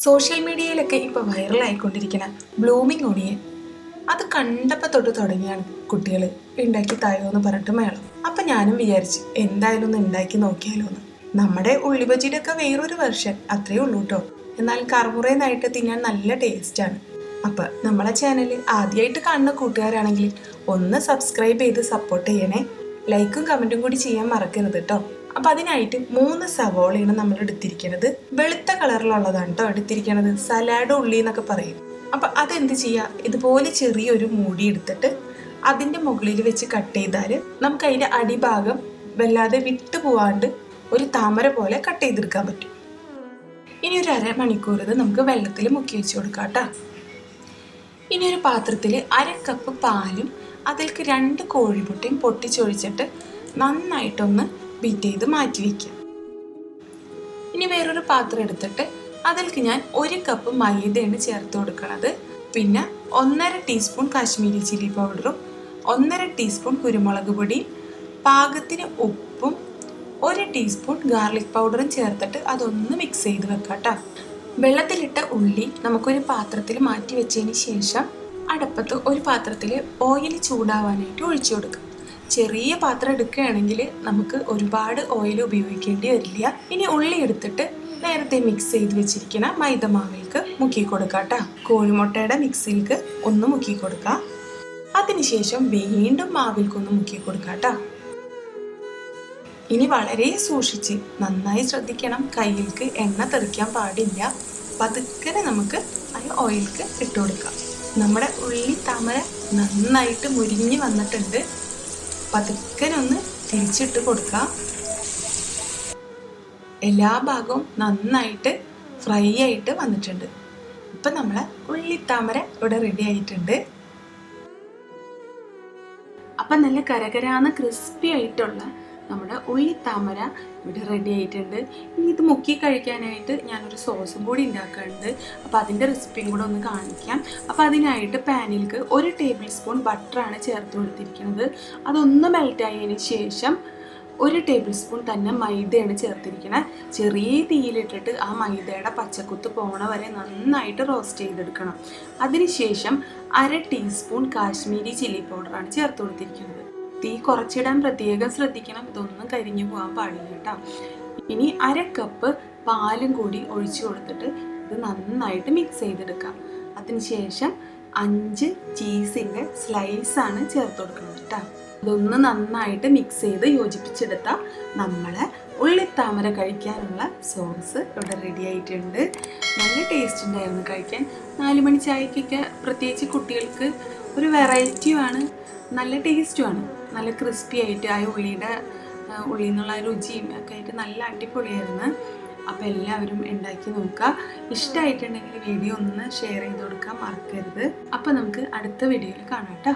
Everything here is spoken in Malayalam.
സോഷ്യൽ മീഡിയയിലൊക്കെ ഇപ്പോൾ വൈറലായിക്കൊണ്ടിരിക്കുന്ന ബ്ലൂമിംഗ് ഒണിയൻ അത് കണ്ടപ്പോൾ തൊട്ട് തുടങ്ങിയാണ് കുട്ടികൾ ഉണ്ടാക്കി തായോ എന്ന് പറഞ്ഞിട്ട് മേളം. അപ്പം ഞാനും വിചാരിച്ചു എന്തായാലും ഒന്ന് ഉണ്ടാക്കി നോക്കിയാലോ എന്ന്. നമ്മുടെ ഉള്ളിബജിയുടെ ഒക്കെ വേറൊരു വെർഷൻ അത്രയേ ഉള്ളൂ കേട്ടോ. എന്നാൽ കറുമുറേന്നായിട്ട് തിന്നാൻ നല്ല ടേസ്റ്റാണ്. അപ്പം നമ്മളെ ചാനൽ ആദ്യമായിട്ട് കാണുന്ന കൂട്ടുകാരാണെങ്കിൽ ഒന്ന് സബ്സ്ക്രൈബ് ചെയ്ത് സപ്പോർട്ട് ചെയ്യണേ. ലൈക്കും കമൻറ്റും കൂടി ചെയ്യാൻ മറക്കരുത് കേട്ടോ. അപ്പം അതിനായിട്ട് 3 സവോളയാണ് നമ്മൾ എടുത്തിരിക്കുന്നത്. വെളുത്ത കളറിലുള്ളതാണ് കേട്ടോ എടുത്തിരിക്കുന്നത്. സലാഡ് ഉള്ളി എന്നൊക്കെ പറയും. അപ്പം അതെന്ത് ചെയ്യുക, ഇതുപോലെ ചെറിയൊരു മൂടി എടുത്തിട്ട് അതിൻ്റെ മുകളിൽ വെച്ച് കട്ട് ചെയ്താൽ നമുക്ക് അതിൻ്റെ അടിഭാഗം വല്ലാതെ വിട്ടു പോവാണ്ട് ഒരു താമര പോലെ കട്ട് ചെയ്തെടുക്കാൻ പറ്റും. ഇനി ഒരു അരമണിക്കൂർ ഇത് നമുക്ക് വെള്ളത്തിൽ മുക്കി വെച്ച് കൊടുക്കാം കേട്ടോ. ഇനി ഒരു പാത്രത്തിൽ 1/2 കപ്പ് പാലും അതിലേക്ക് 2 കോഴിമുട്ടയും പൊട്ടിച്ചൊഴിച്ചിട്ട് നന്നായിട്ടൊന്ന് ബീറ്റ് ചെയ്ത് മാറ്റി വയ്ക്കുക. ഇനി വേറൊരു പാത്രം എടുത്തിട്ട് അതിലേക്ക് ഞാൻ 1 കപ്പ് മൈദയാണ് ചേർത്ത് കൊടുക്കുന്നത്. പിന്നെ 1.5 ടീസ്പൂൺ കാശ്മീരി ചില്ലി പൗഡറും 1.5 ടീസ്പൂൺ കുരുമുളക് പൊടിയും പാകത്തിന് ഉപ്പും 1 ടീസ്പൂൺ ഗാർലിക് പൗഡറും ചേർത്തിട്ട് അതൊന്ന് മിക്സ് ചെയ്ത് വെക്കാം കേട്ടോ. വെള്ളത്തിലിട്ട ഉള്ളി നമുക്കൊരു പാത്രത്തിൽ മാറ്റി വെച്ചതിന് ശേഷം അടുപ്പത്ത് ഒരു പാത്രത്തിൽ ഓയിൽ ചൂടാവാനായിട്ട് ഒഴിച്ചു കൊടുക്കുക. ചെറിയ പാത്രം എടുക്കുകയാണെങ്കിൽ നമുക്ക് ഒരുപാട് ഓയിൽ ഉപയോഗിക്കേണ്ടി വരില്ല. ഇനി ഉള്ളി എടുത്തിട്ട് നേരത്തെ മിക്സ് ചെയ്ത് വെച്ചിരിക്കുന്ന മൈദമാവിലേക്ക് മുക്കി കൊടുക്കാം കേട്ടോ. കോഴിമുട്ടയുടെ മിക്സിലേക്ക് ഒന്ന് മുക്കി കൊടുക്കാം. അതിനുശേഷം വീണ്ടും മാവിലേക്കൊന്ന് മുക്കി കൊടുക്കാം കേട്ടോ. ഇനി വളരെ സൂക്ഷിച്ച് നന്നായി ശ്രദ്ധിക്കണം, കയ്യിലേക്ക് എണ്ണ തെറിക്കാൻ പാടില്ല. പതുക്കെ നമുക്ക് ആ ഓയിലേക്ക് ഇട്ട് കൊടുക്കാം. നമ്മുടെ ഉള്ളി താമര നന്നായിട്ട് മുരിഞ്ഞ് വന്നിട്ടുണ്ട്. പതുക്കെ ഒന്ന് തിരിച്ചിട്ട് കൊടുക്കാം. എല്ലാ ഭാഗവും നന്നായിട്ട് ഫ്രൈ ആയിട്ട് വന്നിട്ടുണ്ട്. ഇപ്പം നമ്മളെ ഉള്ളിത്താമര ഇവിടെ റെഡി ആയിട്ടുണ്ട്. അപ്പം നല്ല കരകരാന്ന് ക്രിസ്പി ആയിട്ടുള്ള നമ്മുടെ ഉള്ളിത്താമര ഇവിടെ റെഡി ആയിട്ടുണ്ട്. ഇനി ഇത് മുക്കി കഴിക്കാനായിട്ട് ഞാനൊരു സോസും കൂടി ഉണ്ടാക്കുന്നുണ്ട്. അപ്പോൾ അതിൻ്റെ റെസിപ്പിയും കൂടെ ഒന്ന് കാണിക്കാം. അപ്പോൾ അതിനായിട്ട് പാനിലേക്ക് 1 ടേബിൾ സ്പൂൺ ബട്ടറാണ് ചേർത്ത് കൊടുത്തിരിക്കുന്നത്. അതൊന്ന് മെൽറ്റായതിന് ശേഷം 1 ടേബിൾ സ്പൂൺ തന്നെ മൈദയാണ് ചേർത്തിരിക്കുന്നത്. ചെറിയ തീയിലിട്ടിട്ട് ആ മൈദയുടെ പച്ചക്കുത്ത് പോണ വരെ നന്നായിട്ട് റോസ്റ്റ് ചെയ്തെടുക്കണം. അതിനുശേഷം 1/2 ടീസ്പൂൺ കാശ്മീരി ചില്ലി പൗഡറാണ് ചേർത്ത് കൊടുത്തിരിക്കുന്നത്. തീ കുറച്ചിടാൻ പ്രത്യേകം ശ്രദ്ധിക്കണം, ഇതൊന്നും കരിഞ്ഞു പോകാൻ പാടില്ല കേട്ടോ. ഇനി 1/2 കപ്പ് പാലും കൂടി ഒഴിച്ചു കൊടുത്തിട്ട് ഇത് നന്നായിട്ട് മിക്സ് ചെയ്തെടുക്കാം. അതിനുശേഷം 5 ചീസിൻ്റെ സ്ലൈസാണ് ചേർത്ത് കൊടുക്കുന്നത് കേട്ടോ. ഇതൊന്ന് നന്നായിട്ട് മിക്സ് ചെയ്ത് യോജിപ്പിച്ചെടുത്താൽ നമ്മളെ ഉള്ളിത്താമര കഴിക്കാനുള്ള സോസ് ഇവിടെ റെഡി ആയിട്ടുണ്ട്. നല്ല ടേസ്റ്റ് ഉണ്ടായിരുന്നു കഴിക്കാൻ. 4 മണി ചായക്കൊക്കെ പ്രത്യേകിച്ച് കുട്ടികൾക്ക് ഒരു വെറൈറ്റിയുമാണ്, നല്ല ടേസ്റ്റുമാണ്. നല്ല ക്രിസ്പി ആയിട്ട് ആ ഉള്ളിയിൽ നിന്നുള്ള രുചിയും ഒക്കെ ആയിട്ട് നല്ല അടിപൊളിയായിരുന്നു. അപ്പോൾ എല്ലാവരും ഉണ്ടാക്കി നോക്കുക. ഇഷ്ടമായിട്ടുണ്ടെങ്കിൽ വീഡിയോ ഒന്ന് ഷെയർ ചെയ്ത് കൊടുക്കാൻ മറക്കരുത്. അപ്പോൾ നമുക്ക് അടുത്ത വീഡിയോയിൽ കാണാം കേട്ടോ.